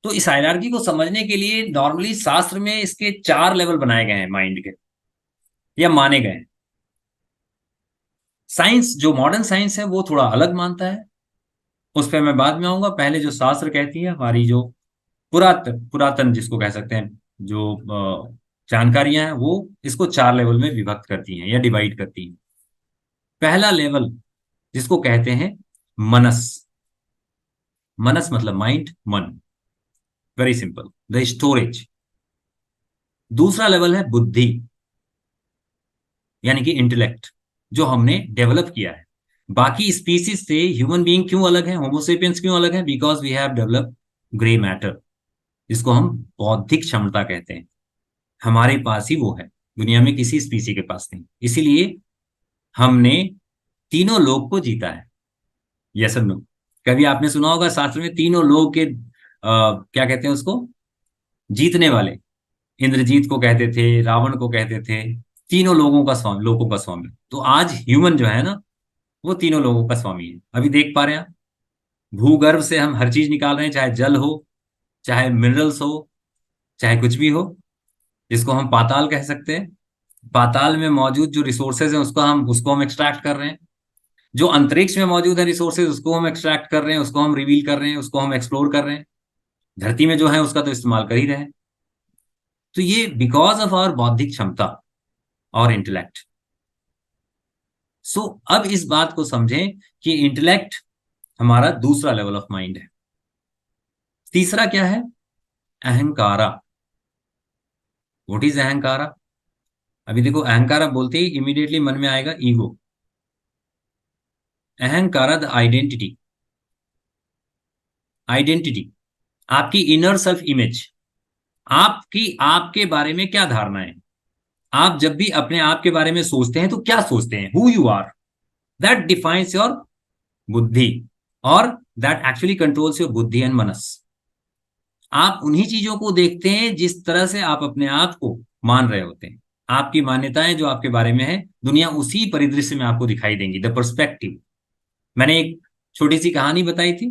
तो इस हायरार्की को समझने के लिए नॉर्मली शास्त्र में इसके 4 लेवल बनाए गए हैं माइंड के, या माने गए हैं। साइंस, जो मॉडर्न साइंस है, वो थोड़ा अलग मानता है। उस पर मैं बाद में आऊंगा। पहले जो शास्त्र कहती है, हमारी जो पुरातन पुरातन जिसको कह सकते हैं, जो जानकारियां हैं, वो इसको 4 लेवल में विभक्त करती हैं या डिवाइड करती हैं। पहला लेवल जिसको कहते हैं मनस। मनस मतलब माइंड, मन, वेरी सिंपल, द स्टोरेज। दूसरा लेवल है बुद्धि, यानी कि इंटेलेक्ट, जो हमने डेवलप किया है। बाकी स्पीसीज से ह्यूमन बीइंग क्यों अलग है, होमोसेपियंस क्यों अलग है? Because we have develop grey matter, जिसको हम बौद्धिक क्षमता कहते हैं। हमारे पास ही वो है, दुनिया में किसी स्पीसी के पास नहीं। इसीलिए हमने तीनों लोक को जीता है। यस और नो? कभी आपने सुना होगा शास्त्र में तीनों लोक के क्या कहते हैं उसको, जीतने वाले। इंद्रजीत को कहते थे, रावण को कहते थे, तीनों लोगों का स्वामी, लोगों का स्वामी। तो आज ह्यूमन जो है ना, वो तीनों लोगों का स्वामी है। अभी देख पा रहे हैं आप, भूगर्भ से हम हर चीज निकाल रहे हैं, चाहे जल हो, चाहे मिनरल्स हो, चाहे कुछ भी हो, जिसको हम पाताल कह सकते हैं। पाताल में मौजूद जो रिसोर्सेज हैं, उसको हम एक्सट्रैक्ट कर रहे हैं। जो अंतरिक्ष में मौजूद है रिसोर्सेज, उसको हम एक्सट्रैक्ट कर रहे हैं, उसको हम रिवील कर रहे हैं, उसको हम एक्सप्लोर कर रहे हैं। धरती में जो है उसका तो इस्तेमाल कर ही रहे हैं। तो ये बिकॉज ऑफ आवर बौद्धिक क्षमता और इंटेलेक्ट। सो अब इस बात को समझें कि इंटेलेक्ट हमारा दूसरा लेवल ऑफ माइंड है। तीसरा क्या है? अहंकारा। व्हाट इज अहंकारा? अभी देखो, अहंकारा बोलते ही इमीडिएटली मन में आएगा ईगो। अहंकारा द आइडेंटिटी। आइडेंटिटी, आपकी इनर सेल्फ इमेज, आपकी आपके बारे में क्या धारणा है। आप जब भी अपने आप के बारे में सोचते हैं तो क्या सोचते हैं? Who you are, that defines your बुद्धि, और दैट एक्चुअली कंट्रोल्स योर बुद्धि एंड मनस। आप उन्हीं चीजों को देखते हैं जिस तरह से आप अपने आप को मान रहे होते हैं। आपकी मान्यताएं जो आपके बारे में है, दुनिया उसी परिदृश्य में आपको दिखाई देंगी, द पर्सपेक्टिव। मैंने एक छोटी सी कहानी बताई थी,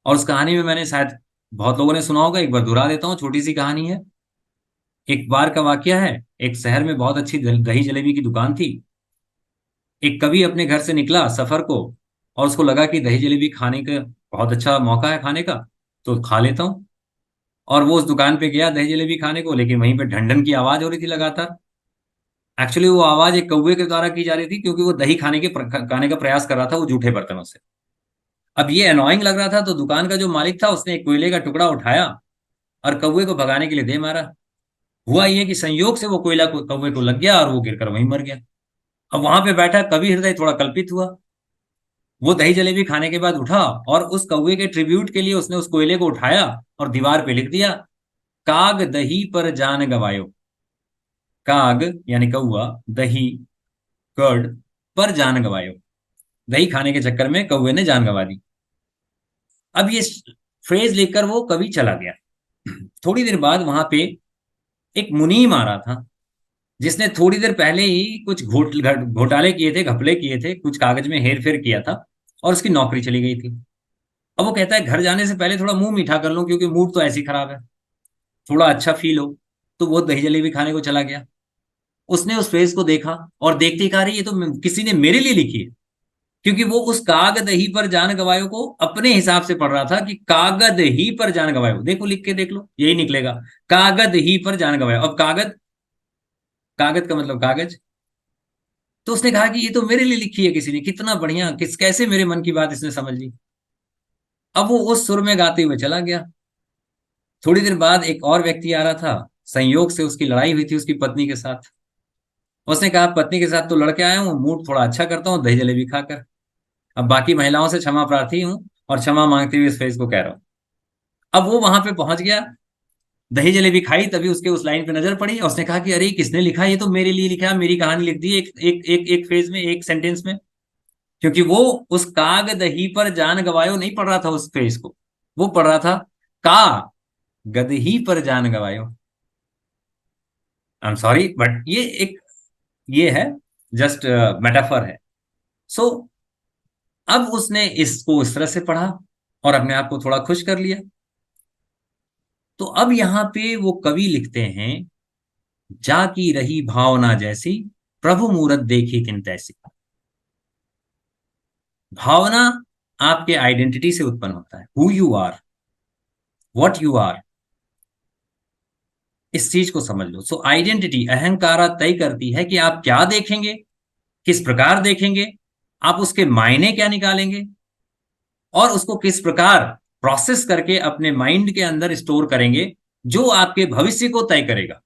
और उस कहानी में मैंने, शायद बहुत लोगों ने सुना होगा, एक बार दोहरा देता हूँ। छोटी सी कहानी है। एक बार का वाकया है। एक शहर में बहुत अच्छी दही जलेबी की दुकान थी। एक कवि अपने घर से निकला सफर को, और उसको लगा कि दही जलेबी खाने का बहुत अच्छा मौका है खाने का, तो खा लेता हूँ। और वो उस दुकान पे गया दही जलेबी खाने को, लेकिन वहीं पे ढंढन की आवाज हो रही थी लगातार। एक्चुअली वो आवाज एक कौवे के द्वारा की जा रही थी, क्योंकि वो दही खाने का प्रयास कर रहा था, वो जूठे बर्तनों से। अब ये अनोइंग लग रहा था, तो दुकान का जो मालिक था, उसने एक कोयले का टुकड़ा उठाया और कौवे को भगाने के लिए दे मारा। हुआ ये कि संयोग से वो कोयला कौवे को लग गया और वो गिरकर वहीं मर गया। अब वहां पे बैठा कवि हृदय थोड़ा कल्पित हुआ। वो दही जलेबी खाने के बाद उठा, और उस कौवे के ट्रिब्यूट के लिए उसने उस कोयले को उठाया और दीवार पे लिख दिया, काग दही पर जान गवायो। काग यानी कौआ, दही, कर्ड, पर जान गवायो। दही खाने के चक्कर में कौवे ने जान गंवा दी। अब ये फ्रेज लेकर वो कवि चला गया। थोड़ी देर बाद वहां पे एक मुनीम आ रहा था, जिसने थोड़ी देर पहले ही कुछ घोटाले किए थे, घपले किए थे, कुछ कागज में हेर फेर किया था, और उसकी नौकरी चली गई थी। अब वो कहता है, घर जाने से पहले थोड़ा मुंह मीठा कर लूं, क्योंकि मूड तो ऐसे ही खराब है, थोड़ा अच्छा फील हो। तो वो दही जलेबी खाने को चला गया। उसने उस फ्रेज को देखा, और देखते ही कहा, "अरे, ये तो किसी ने मेरे लिए लिखी है।" क्योंकि वो उस कागद ही पर जान गवायो को अपने हिसाब से पढ़ रहा था, कि कागद ही पर जान गवायो, देखो लिख के देख लो, यही निकलेगा, कागद ही पर जान गवायो। अब कागद, कागज का मतलब कागज। तो उसने कहा कि ये तो मेरे लिए लिखी है किसी ने, कितना बढ़िया, कैसे मेरे मन की बात इसने समझ ली। अब वो उस सुर में गाते हुए चला गया। थोड़ी देर बाद एक और व्यक्ति आ रहा था। संयोग से उसकी लड़ाई हुई थी उसकी पत्नी के साथ। उसने कहा, पत्नी के साथ तो लड़के आया हूँ, मूड थोड़ा अच्छा करता हूँ दही जलेबी खाकर। अब बाकी महिलाओं से क्षमा प्रार्थी हूँ, और क्षमा मांगते हुए इस फेज को कह रहा हूँ। अब वो वहां पे पहुंच गया, दही जलेबी खाई, तभी उसके उस लाइन पे नजर पड़ी, और उसने कहा कि अरे, किसने लिखा? ये तो मेरे लिए लिखा है, मेरी कहानी लिख दी एक एक एक एक फेज में, एक सेंटेंस में। क्योंकि वो उस काग दही पर जान गवायो नहीं पढ़ रहा था उस फेज को, वो पढ़ रहा था, का गदही पर जान गवायो। आई एम सॉरी, बट ये है, जस्ट मेटाफर है। सो अब उसने इसको इस तरह से पढ़ा, और अपने आप को थोड़ा खुश कर लिया। तो अब यहां पे वो कवि लिखते हैं, जा की रही भावना जैसी, प्रभु मूरत देखी तिन तैसी। भावना आपके आइडेंटिटी से उत्पन्न होता है, who you are, what you are. इस चीज को समझ लो। सो आइडेंटिटी, अहंकारा तय करती है कि आप क्या देखेंगे, किस प्रकार देखेंगे, आप उसके मायने क्या निकालेंगे, और उसको किस प्रकार प्रोसेस करके अपने माइंड के अंदर स्टोर करेंगे, जो आपके भविष्य को तय करेगा।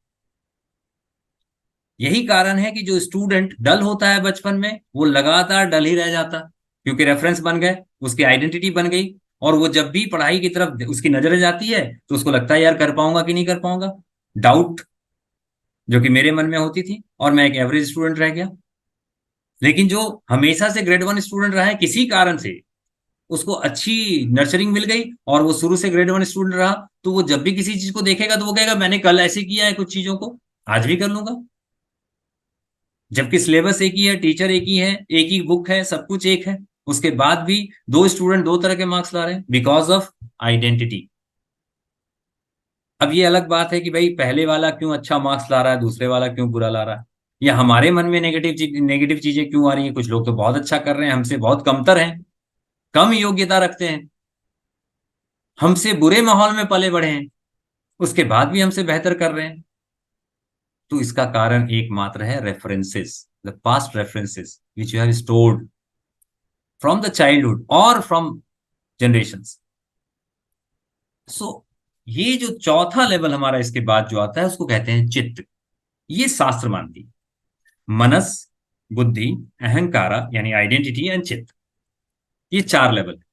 यही कारण है कि जो स्टूडेंट डल होता है बचपन में, वो लगातार डल ही रह जाता, क्योंकि रेफरेंस बन गए, उसकी आइडेंटिटी बन गई। और वो जब भी पढ़ाई की तरफ उसकी नजर जाती है तो उसको लगता है यार कर पाऊंगा कि नहीं कर पाऊंगा, डाउट जो कि मेरे मन में होती थी, और मैं एक एवरेज स्टूडेंट रह गया। लेकिन जो हमेशा से ग्रेड 1 स्टूडेंट रहा है, किसी कारण से उसको अच्छी नर्चरिंग मिल गई और वो शुरू से ग्रेड 1 स्टूडेंट रहा, तो वो जब भी किसी चीज को देखेगा तो वो कहेगा मैंने कल ऐसे किया है कुछ चीजों को, आज भी कर लूंगा। जबकि सिलेबस एक ही है, टीचर एक ही है, एक ही बुक है, सब कुछ एक है, उसके बाद भी दो स्टूडेंट दो तरह के मार्क्स ला रहे हैं बिकॉज ऑफ आइडेंटिटी। अब ये अलग बात है कि भाई पहले वाला क्यों अच्छा मार्क्स ला रहा है, दूसरे वाला क्यों बुरा ला रहा है, या हमारे मन में नेगेटिव चीजें क्यों आ रही हैं। कुछ लोग तो बहुत अच्छा कर रहे हैं, हमसे बहुत कमतर हैं, कम योग्यता रखते हैं, हमसे बुरे माहौल में पले बढ़े हैं, उसके बाद भी हमसे बेहतर कर रहे हैं। तो इसका कारण एकमात्र है references, the past references which you have stored from the childhood और फ्रॉम जनरेशंस। सो ये जो चौथा लेवल हमारा इसके बाद जो आता है उसको कहते हैं चित्त। ये शास्त्र मानती है, मनस, बुद्धि, अहंकारा यानी आइडेंटिटी एंड चित्त, ये 4 लेवल है।